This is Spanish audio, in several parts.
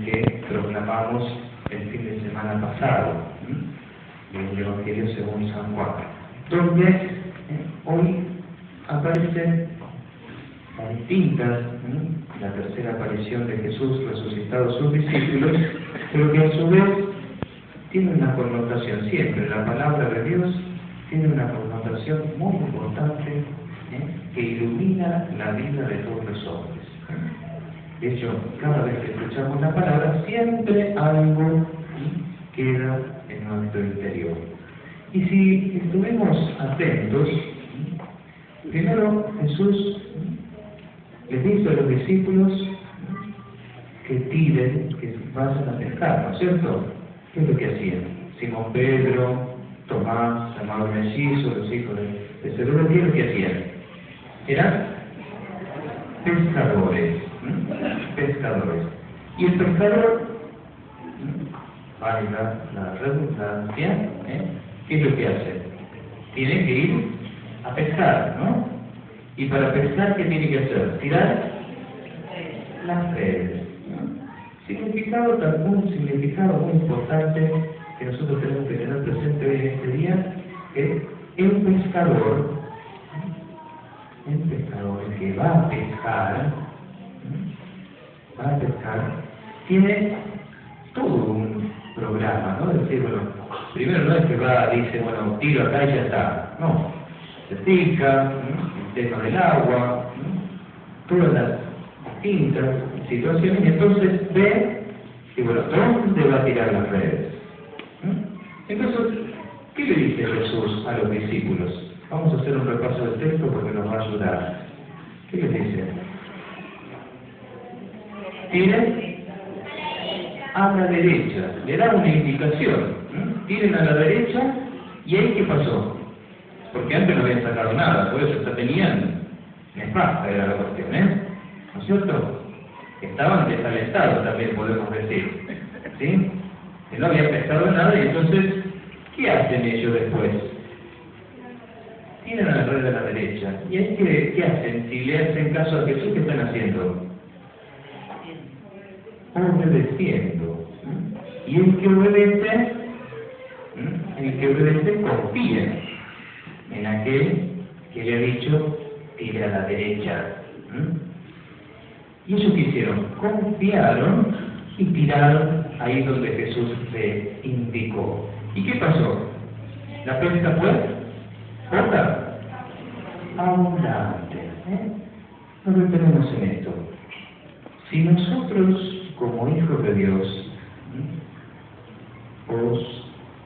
que proclamamos el fin de semana pasado, del Evangelio según San Juan, donde hoy aparecen distintas, la tercera aparición de Jesús resucitado a sus discípulos, pero que a su vez tiene una connotación, siempre la palabra de Dios tiene una connotación muy importante que ilumina la vida de todos los hombres. De hecho, cada vez que escuchamos la palabra, siempre algo queda en nuestro interior. Y si estuvimos atentos, primero Jesús les dice a los discípulos que tiren, que vayan a pescar, ¿no es cierto? ¿Qué es lo que hacían? Simón Pedro, Tomás, llamado Mellizo, los hijos de Zebedeo, ¿qué es lo que hacían? Eran pescadores. Pescadores. Y el pescador, valga la redundancia, ¿qué es lo que hace? Tiene que ir a pescar, ¿no? Y para pescar, ¿qué tiene que hacer? Tirar las redes. Significado, un significado muy importante que nosotros tenemos que tener presente hoy en este día, es el pescador, el que va a pescar, tiene todo un programa, ¿no? Es decir, bueno, primero no es que dice, bueno, tiro acá y ya está. No, se fija, el tema del agua, todas las distintas situaciones, y entonces ve que, bueno, ¿dónde va a tirar las redes? Entonces, ¿qué le dice Jesús a los discípulos? Vamos a hacer un repaso del texto porque nos va a ayudar. ¿Qué les dice? Tiren a la derecha. Le da una indicación. Tiren a la derecha. ¿Y ahí qué pasó? Porque antes no habían sacado nada, por eso ya tenían nefasta, era la cuestión, ¿no es cierto? Estaban desalentados también, podemos decir, ¿sí? Que no habían pescado nada, y entonces, ¿qué hacen ellos después? Tienen a la red a la derecha. ¿Y ahí qué hacen? Si le hacen caso a Jesús, ¿qué están haciendo? Obedeciendo. Y el que obedece confía en aquel que le ha dicho, tire a la derecha. Y ellos ¿qué hicieron? Confiaron y tiraron ahí donde Jesús le indicó. ¿Y qué pasó? La pesca fue poca, abundante. Nos detenemos en esto. Si nosotros, como hijos de Dios,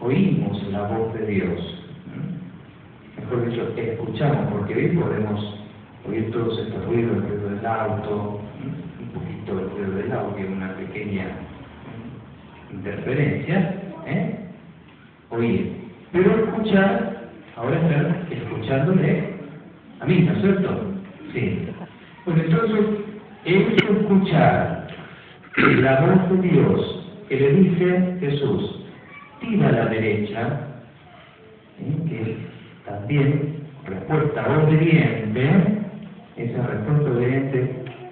oímos la voz de Dios, mejor dicho, escuchamos, porque hoy podemos oír todos estos ruidos, el ruido del auto, un poquito el ruido del audio, una pequeña interferencia, oír. Pero escuchar, ahora están escuchándole a mí, ¿no es cierto? Sí. Pues entonces, eso escuchar la voz de Dios que le dice Jesús, tira a la derecha, que también respuesta obediente, esa respuesta obediente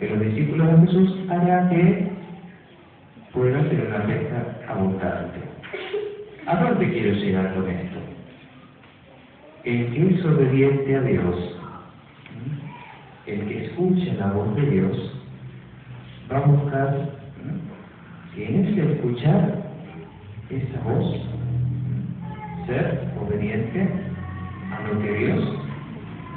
de los discípulos de Jesús hará que pueda ser una pesca abundante. ¿A dónde quiero llegar con esto? El que es obediente a Dios, el que escucha la voz de Dios, va a buscar que en ese escuchar esa voz, ser obediente a lo que Dios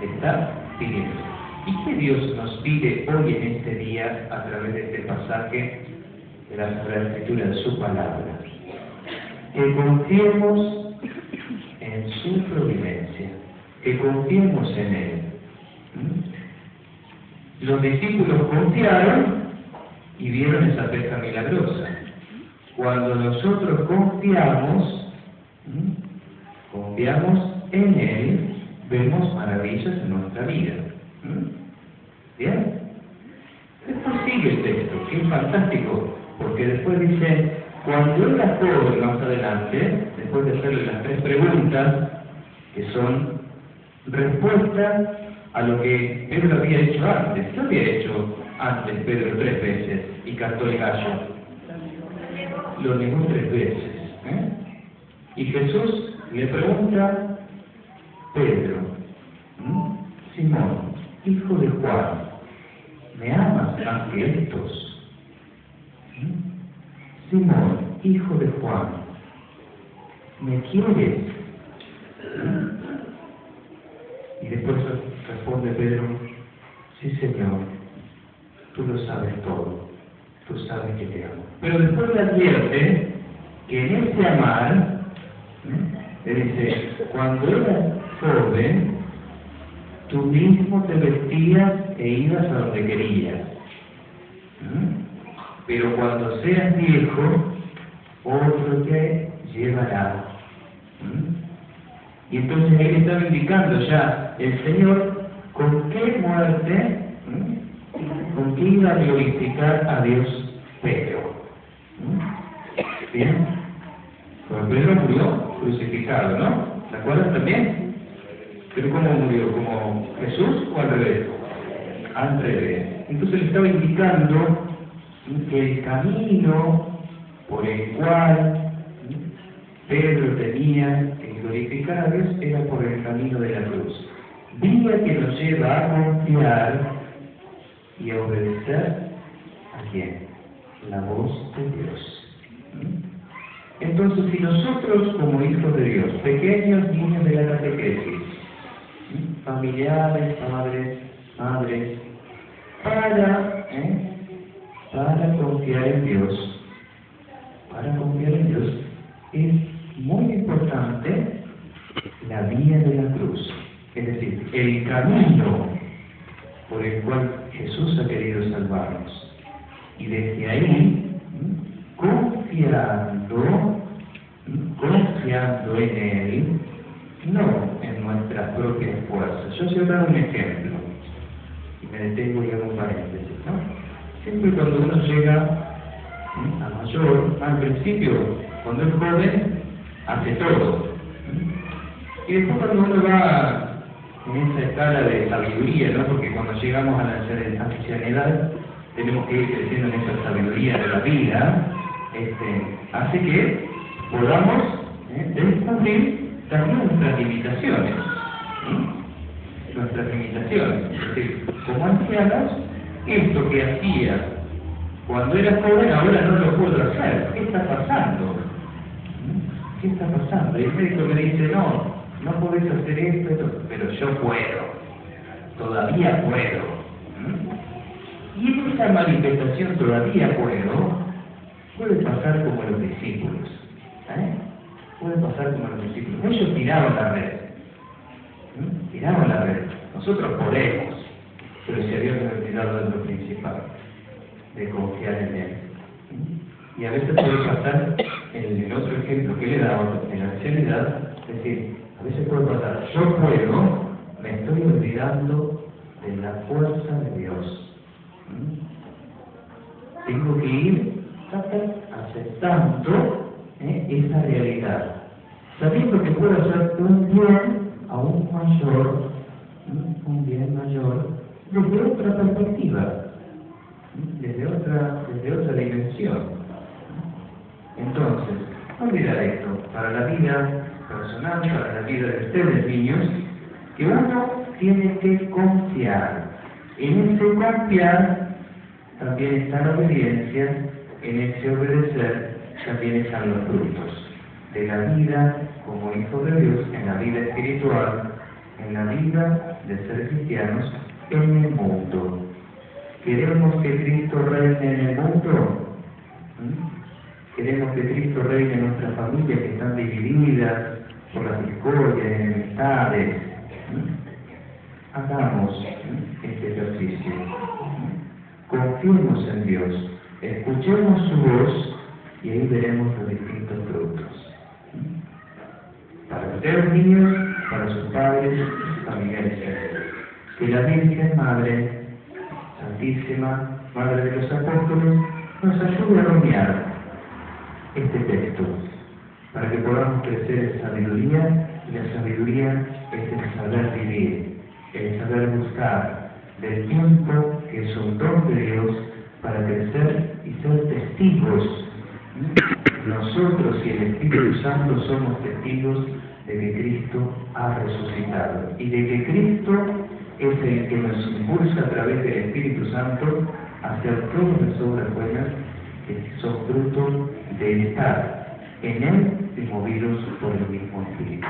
está pidiendo. ¿Y qué Dios nos pide hoy en este día a través de este pasaje de la Sagrada Escritura, de su palabra? Que confiemos en su providencia, que confiemos en Él. Los discípulos confiaron y vieron esa pesca milagrosa. Cuando nosotros confiamos en Él, vemos maravillas en nuestra vida. ¿Bien? Después sigue el texto, que es fantástico, porque después dice, cuando él las joven más adelante, después de hacerle las 3 preguntas, que son respuesta a lo que Pedro había hecho antes. ¿Qué había hecho antes Pedro 3 veces y cantó el gallo? lo negó 3 veces. Y Jesús le pregunta, Pedro, Simón, hijo de Juan, ¿me amas más que estos? Simón, hijo de Juan, ¿me quieres? Y después responde Pedro, sí Señor, tú lo sabes todo, tú sabes que te amo. Pero después le advierte que en ese amar, le dice, cuando eras joven, tú mismo te vestías e ibas a donde querías. Pero cuando seas viejo, otro te llevará. Y entonces él estaba indicando ya el Señor con qué muerte, con qué iba a glorificar a Dios Pedro. ¿Bien? Pues Pedro murió crucificado, ¿no? ¿Se acuerdan también? ¿Pero cómo murió? ¿Como Jesús o al revés? Al revés. Entonces le estaba indicando que el camino por el cual Pedro tenía que glorificar a Dios era por el camino de la cruz. Vía que nos lleva a confiar y a obedecer a quién? La voz de Dios. Entonces, si nosotros como hijos de Dios, pequeños niños de la catequesis, familiares, padres, madres, para confiar en Dios, es muy importante la vía de la cruz, es decir, el camino por el cual Jesús ha querido salvarnos. Y desde ahí, confiando en Él, no en nuestras propias fuerzas. Yo os voy a dar un ejemplo, y me detengo y hago un paréntesis, ¿no? Siempre cuando uno llega a mayor, al principio, cuando es joven, hace todo. Y después cuando uno va en esa escala de sabiduría, ¿no? Porque cuando llegamos a la ancianidad, tenemos que ir creciendo en esa sabiduría de la vida, hace que podamos descubrir también nuestras limitaciones. Nuestras limitaciones. Es decir, como ancianos, esto que hacía cuando era joven, ahora no lo puedo hacer. ¿Qué está pasando? ¿Qué está pasando? Y el médico me dice, no podés hacer esto, pero yo puedo. Todavía puedo. Y en esa manifestación todavía puede pasar como los discípulos. Puede pasar como los discípulos. Ellos tiraron la red. Tiraron la red. Nosotros podemos, pero si habíamos olvidado de lo principal, de confiar en Él. Y a veces puede pasar, en el otro ejemplo que le he dado, en la ancianidad, es decir, a veces puede pasar, yo puedo, me estoy olvidando de la fuerza de Dios. Tengo que ir aceptando esa realidad, sabiendo que puedo hacer un bien aún mayor, un bien mayor, desde otra perspectiva, desde otra dimensión. Entonces, no olvidar esto, para la vida personal, para la vida de ustedes niños, que uno tiene que confiar. En ese confiar también está la obediencia, en ese obedecer también están los frutos de la vida como hijos de Dios, en la vida espiritual, en la vida de ser cristianos en el mundo. ¿Queremos que Cristo reine en el mundo? Queremos que Cristo reine en nuestras familias que están divididas por las discordias, enemistades. Hagamos este ejercicio. Confiemos en Dios, escuchemos su voz y ahí veremos los distintos frutos. Para ustedes niños, para sus padres y sus familiares. Que la Virgen Madre, Santísima Madre de los Apóstoles, nos ayude a rumiar este texto, para que podamos crecer en sabiduría, y la sabiduría es el saber vivir, el saber buscar del tiempo que es un don de Dios para crecer y ser testigos Nosotros y el Espíritu Santo somos testigos de que Cristo ha resucitado y de que Cristo es el que nos impulsa a través del Espíritu Santo a hacer todas las obras buenas que son fruto de estar en Él y movidos por el mismo Espíritu.